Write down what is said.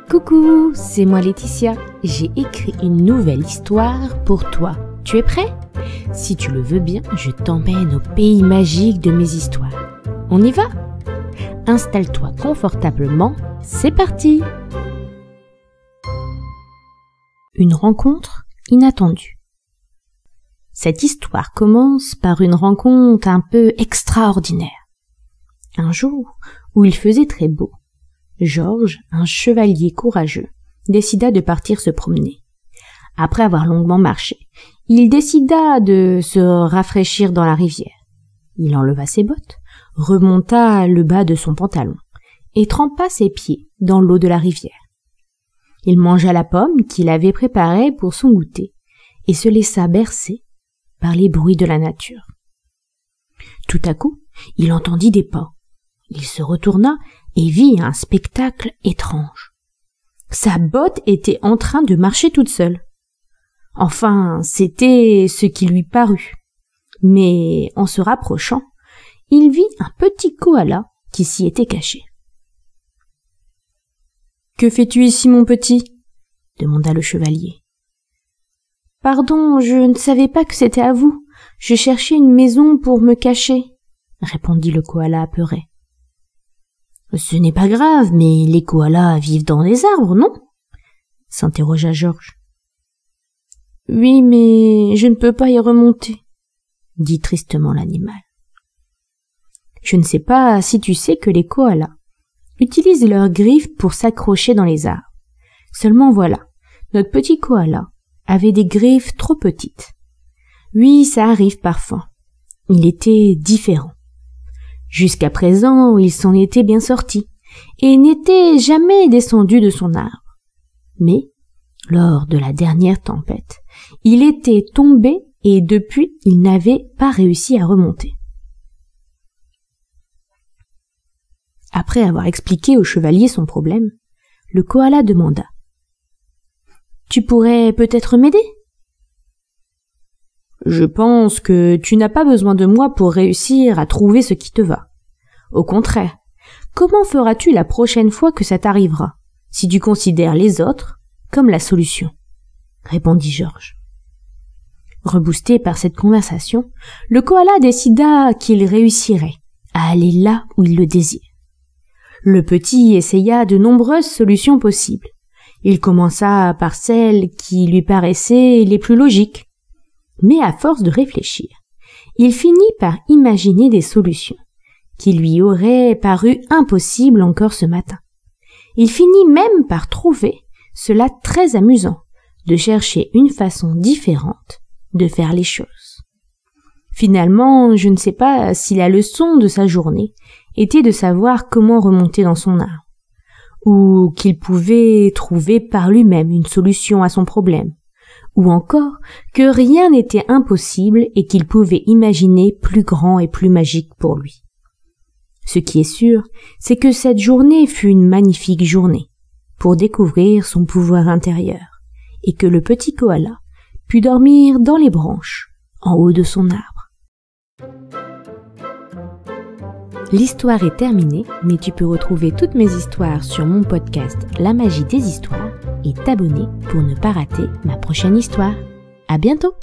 Coucou, c'est moi Laetitia. J'ai écrit une nouvelle histoire pour toi. Tu es prêt? Si tu le veux bien, je t'emmène au pays magique de mes histoires. On y va? Installe-toi confortablement, c'est parti! Une rencontre inattendue. Cette histoire commence par une rencontre un peu extraordinaire. Un jour où il faisait très beau, Georges, un chevalier courageux, décida de partir se promener. Après avoir longuement marché, il décida de se rafraîchir dans la rivière. Il enleva ses bottes, remonta le bas de son pantalon et trempa ses pieds dans l'eau de la rivière. Il mangea la pomme qu'il avait préparée pour son goûter et se laissa bercer par les bruits de la nature. Tout à coup, il entendit des pas. Il se retourna et vit un spectacle étrange. Sa botte était en train de marcher toute seule. Enfin, c'était ce qui lui parut. Mais en se rapprochant, il vit un petit koala qui s'y était caché. « Que fais-tu ici, mon petit ?» demanda le chevalier. « Pardon, je ne savais pas que c'était à vous. Je cherchais une maison pour me cacher, » répondit le koala apeuré. « Ce n'est pas grave, mais les koalas vivent dans les arbres, non ?» s'interrogea Georges. « Oui, mais je ne peux pas y remonter, » dit tristement l'animal. « Je ne sais pas si tu sais que les koalas utilisent leurs griffes pour s'accrocher dans les arbres. Seulement voilà, notre petit koala avait des griffes trop petites. Oui, ça arrive parfois. Il était différent. Jusqu'à présent, il s'en était bien sorti et n'était jamais descendu de son arbre. Mais, lors de la dernière tempête, il était tombé et depuis, il n'avait pas réussi à remonter. Après avoir expliqué au chevalier son problème, le koala demanda « Tu pourrais peut-être m'aider ?» « Je pense que tu n'as pas besoin de moi pour réussir à trouver ce qui te va. Au contraire, comment feras-tu la prochaine fois que ça t'arrivera, si tu considères les autres comme la solution ?» répondit Georges. Reboosté par cette conversation, le koala décida qu'il réussirait à aller là où il le désire. Le petit essaya de nombreuses solutions possibles. Il commença par celles qui lui paraissaient les plus logiques. Mais à force de réfléchir, il finit par imaginer des solutions qui lui auraient paru impossibles encore ce matin. Il finit même par trouver cela très amusant de chercher une façon différente de faire les choses. Finalement, je ne sais pas si la leçon de sa journée était de savoir comment remonter dans son arbre, ou qu'il pouvait trouver par lui-même une solution à son problème, ou encore que rien n'était impossible et qu'il pouvait imaginer plus grand et plus magique pour lui. Ce qui est sûr, c'est que cette journée fut une magnifique journée pour découvrir son pouvoir intérieur et que le petit koala put dormir dans les branches en haut de son arbre. L'histoire est terminée, mais tu peux retrouver toutes mes histoires sur mon podcast La Magie des Histoires et t'abonner pour ne pas rater ma prochaine histoire. À bientôt!